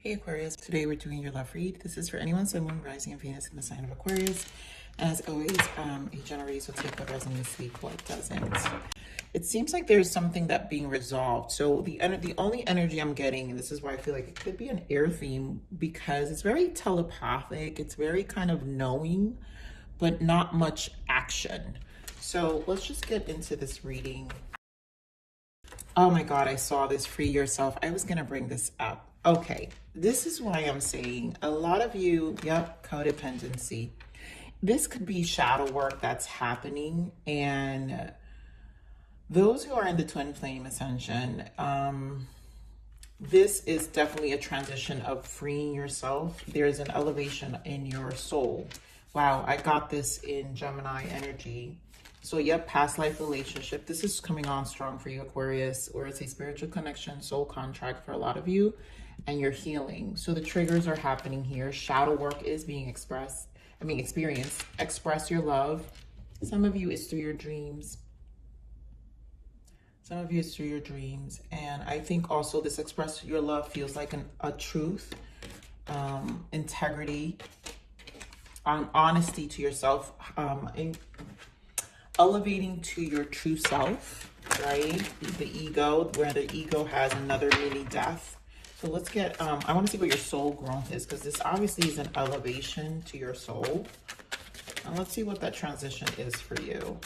Hey Aquarius, today we're doing your love read. This is for anyone, Sun, Moon, Rising, and Venus in the sign of Aquarius. As always, each reads will take what resonates, leave what doesn't. It seems like there's something that being resolved. So the only energy I'm getting, and this is why I feel like it could be an air theme, because it's very telepathic. It's very kind of knowing, but not much action. So let's just get into this reading. Oh my God, I saw this. Free yourself. I was going to bring this up. Okay, this is why I'm saying a lot of you, yep, codependency. This could be shadow work that's happening. And those who are in the twin flame ascension, this is definitely a transition of freeing yourself. There's an elevation in your soul. Wow, I got this in Gemini energy. So yep, past life relationship. This is coming on strong for you, Aquarius, or it's a spiritual connection, soul contract for a lot of you, and you're healing. So the triggers are happening here. Shadow work is being expressed. Experienced. Express your love. Some of you it's through your dreams. Some of you it's through your dreams. And I think also this express your love feels like a truth, integrity, honesty to yourself, elevating to your true self, right? The ego, where the ego has another mini death. So let's get, I want to see what your soul growth is, because this obviously is an elevation to your soul. And let's see what that transition is for you.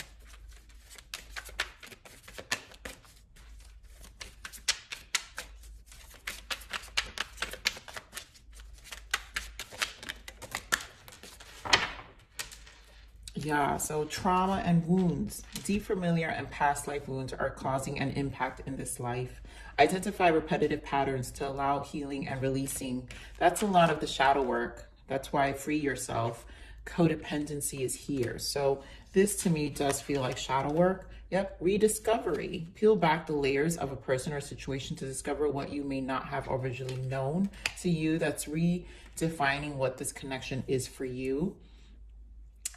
Yeah, so trauma and wounds, deep familiar and past life wounds are causing an impact in this life. Identify repetitive patterns to allow healing and releasing. That's a lot of the shadow work. That's why free yourself. Codependency is here. So this to me does feel like shadow work. Yep, rediscovery. Peel back the layers of a person or situation to discover what you may not have originally known to you. That's redefining what this connection is for you,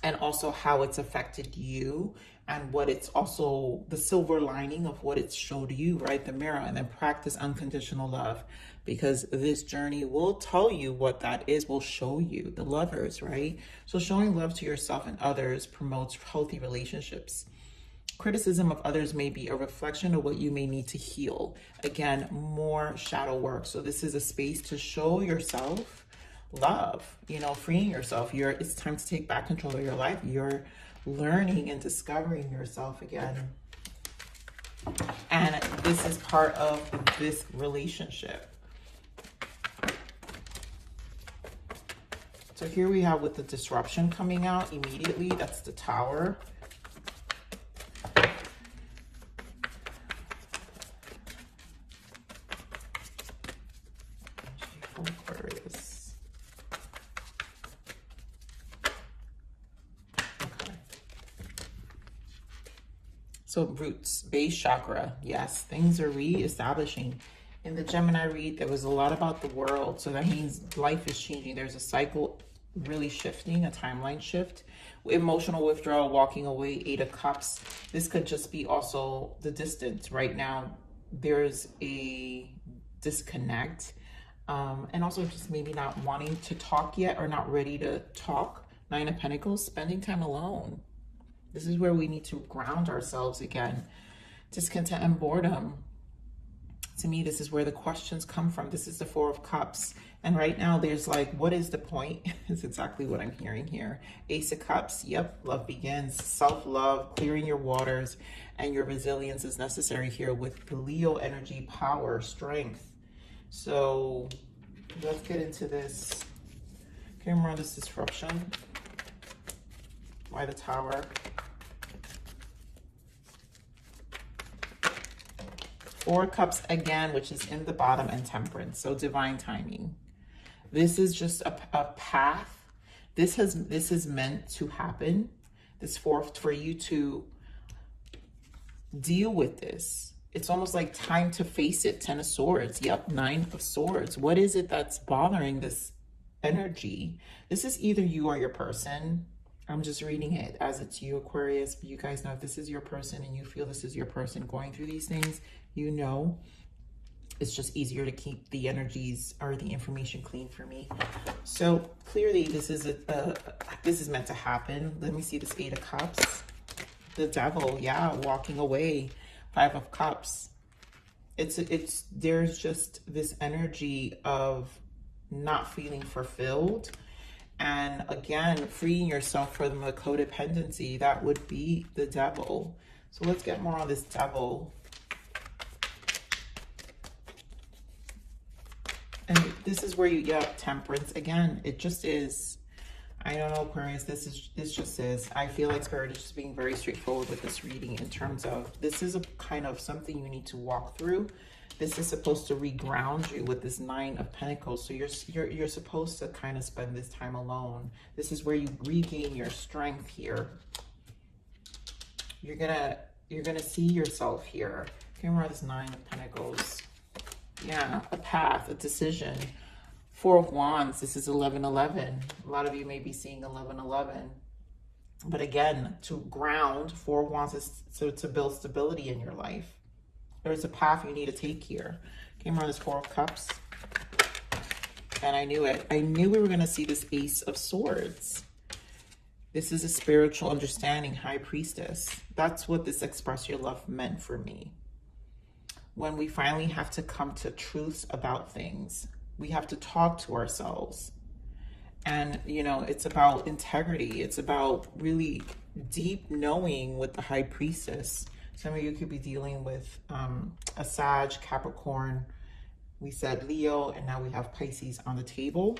and also how it's affected you, and what it's also the silver lining of what it's showed you, right? The mirror. And then practice unconditional love, because this journey will tell you what that is, will show you the lovers, right? So showing love to yourself and others promotes healthy relationships. Criticism of others may be a reflection of what you may need to heal. Again, more shadow work. So this is a space to show yourself love, freeing yourself. It's time to take back control of your life. You're learning and discovering yourself again. And this is part of this relationship. So here we have with the disruption coming out immediately, that's the Tower. Aquarius. So roots, base chakra. Yes, things are re-establishing. In the Gemini read, there was a lot about the world. So that means life is changing. There's a cycle really shifting, a timeline shift. Emotional withdrawal, walking away, 8 of Cups. This could just be also the distance. Right now, there's a disconnect. And also just maybe not wanting to talk yet, or not ready to talk. 9 of Pentacles, spending time alone. This is where we need to ground ourselves again. Discontent and boredom. To me, this is where the questions come from. This is the 4 of Cups. And right now there's like, what is the point? It's exactly what I'm hearing here. Ace of Cups. Yep, love begins. Self-love, clearing your waters, and your resilience is necessary here with the Leo energy, power, strength. So let's get into this. Okay, remember this disruption. Why the Tower? 4 Cups again, which is in the bottom, and Temperance. So divine timing. This is just a path. This is meant to happen. This for you to deal with this. It's almost like time to face it. 10 of Swords. Yep, 9 of Swords. What is it that's bothering this energy? This is either you or your person. I'm just reading it as it's you, Aquarius. But you guys know if this is your person and you feel this is your person going through these things, It's just easier to keep the energies or the information clean for me. So clearly this is this is meant to happen. Let me see this 8 of Cups. The Devil, yeah, walking away. 5 of Cups. There's just this energy of not feeling fulfilled. And again, freeing yourself from a codependency, that would be the Devil. So let's get more on this Devil. And this is where you get Temperance again. It just is. I don't know, Aquarius, this just is. I feel like Spirit is just being very straightforward with this reading in terms of this is a kind of something you need to walk through. This is supposed to reground you with this 9 of Pentacles. So you're supposed to kind of spend this time alone. This is where you regain your strength here. You're gonna see yourself here. Can you remember this 9 of Pentacles? Yeah, a path, a decision. 4 of Wands, this is 11-11. A lot of you may be seeing 11-11. But again, to ground, 4 of Wands is to build stability in your life. There's a path you need to take here. Came around this 4 of Cups. And I knew it. I knew we were going to see this Ace of Swords. This is a spiritual understanding, High Priestess. That's what this express your love meant for me. When we finally have to come to truths about things, we have to talk to ourselves. And, you know, it's about integrity. It's about really deep knowing with the High Priestess. Some of you could be dealing with a Sag, Capricorn. We said Leo, and now we have Pisces on the table.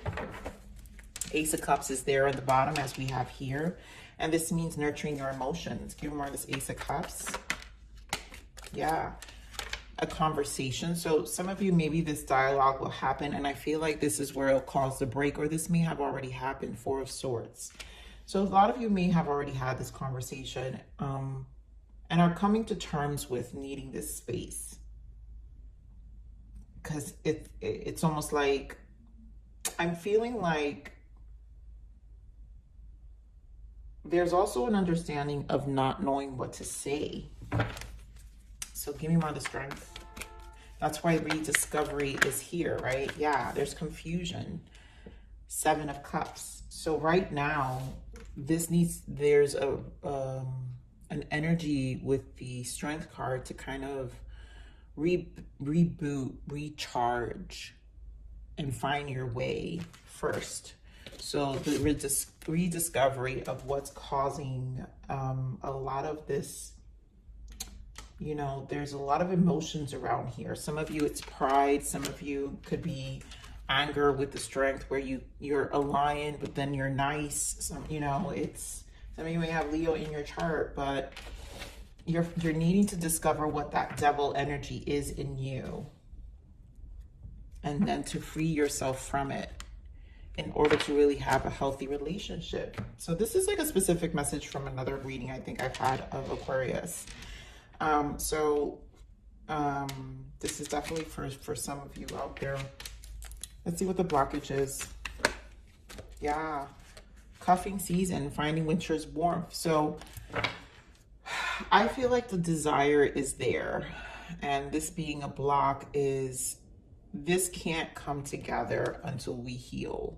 Ace of Cups is there at the bottom as we have here. And this means nurturing your emotions. Give more of this Ace of Cups. Yeah. A conversation. So some of you, maybe this dialogue will happen, and I feel like this is where it'll cause the break, or this may have already happened. 4 of Swords. So a lot of you may have already had this conversation and are coming to terms with needing this space, because it's almost like I'm feeling like there's also an understanding of not knowing what to say. So give me more of the Strength. That's why rediscovery is here, right? Yeah, there's confusion. 7 of Cups. So right now, there's an energy with the Strength card to kind of reboot, recharge, and find your way first. So the rediscovery of what's causing a lot of this. You know, there's a lot of emotions around here. Some of you, it's pride. Some of you could be anger with the Strength, where you're a lion, but then you're nice. Some, you know, some of you may have Leo in your chart, but you're needing to discover what that Devil energy is in you, and then to free yourself from it in order to really have a healthy relationship. So this is like a specific message from another reading I think I've had of Aquarius. This is definitely for some of you out there. Let's see what the blockage is. Yeah. Cuffing season, finding winter's warmth. So I feel like the desire is there, and this being a block is, this can't come together until we heal.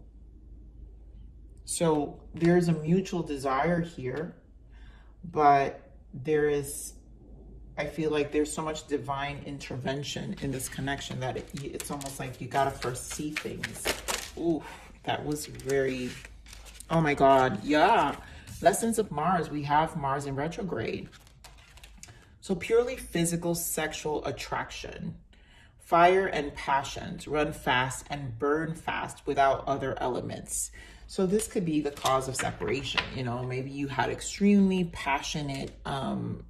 So there's a mutual desire here, but I feel like there's so much divine intervention in this connection that it's almost like you gotta first see things. Ooh, that was very, oh my God, yeah. Lessons of Mars, we have Mars in retrograde. So purely physical sexual attraction, fire and passions, run fast and burn fast without other elements. So this could be the cause of separation. You know, maybe you had extremely passionate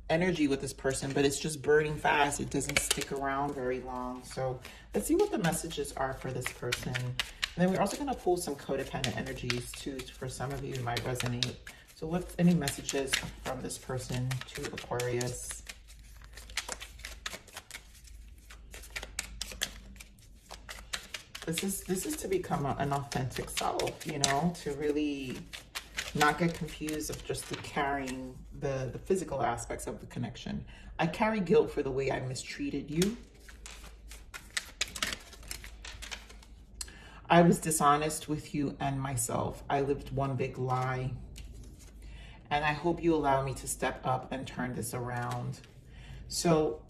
energy with this person, but it's just burning fast. It doesn't stick around very long. So let's see what the messages are for this person. And then we're also going to pull some codependent energies too. For some of you, it might resonate. So what's any messages from this person to Aquarius? This is to become an authentic self, you know, to really not get confused of just carrying the physical aspects of the connection. I carry guilt for the way I mistreated you. I was dishonest with you and myself. I lived one big lie. And I hope you allow me to step up and turn this around. So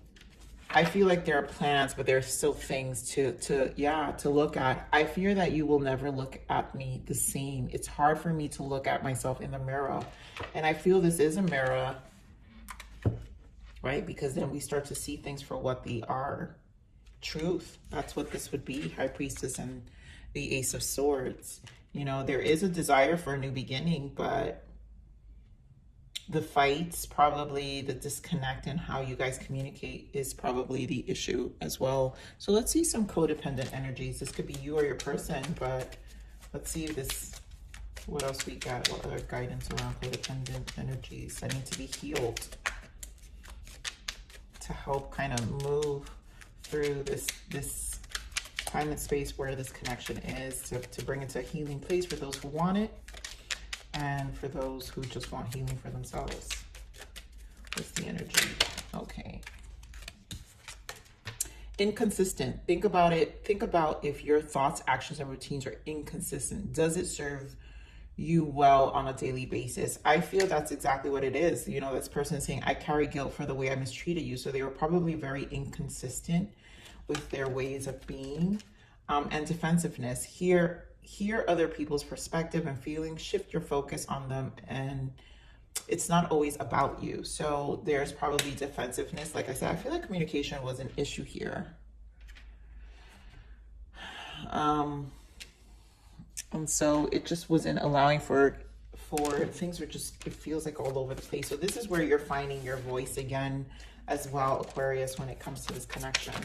I feel like there are plans, but there's still things to look at. I fear that you will never look at me the same. It's hard for me to look at myself in the mirror. And I feel this is a mirror, right? Because then we start to see things for what they are. Truth. That's what this would be. High Priestess and the Ace of Swords. You know, there is a desire for a new beginning, but the fights, probably the disconnect in how you guys communicate is probably the issue as well. So let's see some codependent energies. This could be you or your person, but let's see if this, what else we got, what other guidance around codependent energies that need to be healed to help kind of move through this time and space where this connection is, to bring it to a healing place for those who want it and for those who just want healing for themselves. What's the energy? Okay. Inconsistent. Think about it. Think about if your thoughts, actions, and routines are inconsistent. Does it serve you well on a daily basis? I feel that's exactly what it is. You know, this person is saying, I carry guilt for the way I mistreated you. So they were probably very inconsistent with their ways of being, and defensiveness. Hear other people's perspective and feelings, shift your focus on them, and it's not always about you. So there's probably defensiveness. Like I said, I feel like communication was an issue here. And so it just wasn't allowing for things were just, it feels like all over the place. So this is where you're finding your voice again as well, Aquarius, when it comes to this connection.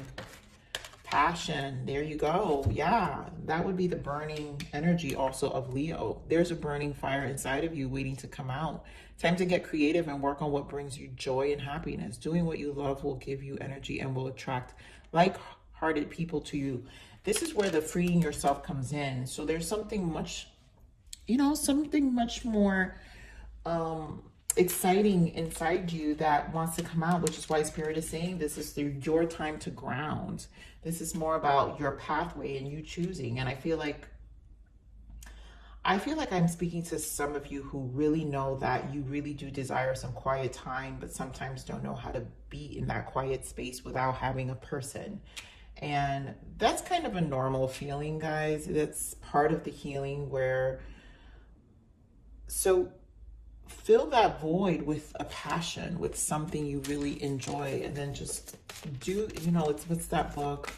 Passion, there you go. Yeah, that would be the burning energy also of Leo. There's a burning fire inside of you waiting to come out. Time to get creative and work on what brings you joy and happiness. Doing what you love will give you energy and will attract like-hearted people to you. This is where the freeing yourself comes in. So there's something much, you know, something much more exciting inside you that wants to come out, which is why Spirit is saying this is your time to ground. This is more about your pathway and you choosing. And I feel like I'm speaking to some of you who really know that you really do desire some quiet time, but sometimes don't know how to be in that quiet space without having a person. And that's kind of a normal feeling, guys. That's part of the healing where, so fill that void with a passion, with something you really enjoy, and then just do, you know, what's that book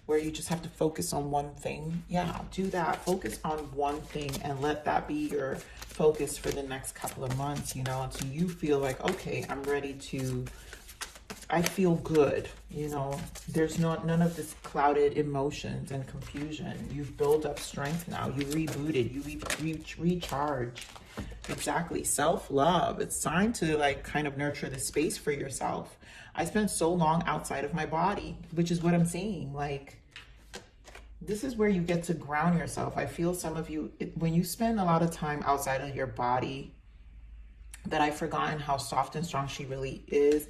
where you just have to focus on one thing? Yeah, do that. Focus on one thing and let that be your focus for the next couple of months, you know, until you feel like, okay, I'm ready to, I feel good, you know, there's none of this clouded emotions and confusion. You've built up strength now. You rebooted, you recharged. Exactly. Self-love. It's time to like kind of nurture the space for yourself. I spent so long outside of my body, which is what I'm saying. Like, this is where you get to ground yourself. I feel some of you, when you spend a lot of time outside of your body, that I've forgotten how soft and strong she really is.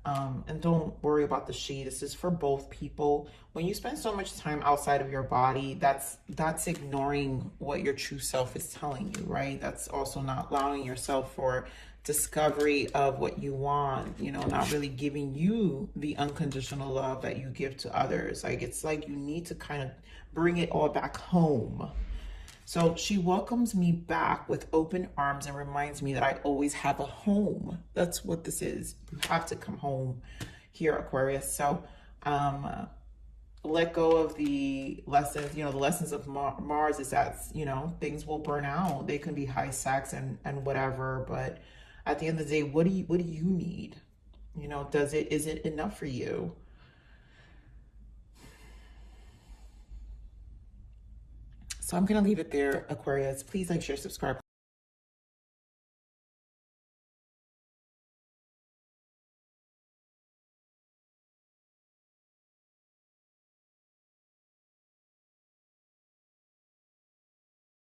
And don't worry about the she. This is for both people. When you spend so much time outside of your body, that's ignoring what your true self is telling you, right? That's also not allowing yourself for discovery of what you want, you know, not really giving you the unconditional love that you give to others. Like, it's like you need to kind of bring it all back home. So she welcomes me back with open arms and reminds me that I always have a home. That's what this is. You have to come home here, Aquarius. So let go of the lessons. You know, the lessons of Mars is that, you know, things will burn out. They can be high sex and whatever. But at the end of the day, what do you need? You know, is it enough for you? So I'm going to leave it there, Aquarius. Please like, share, subscribe.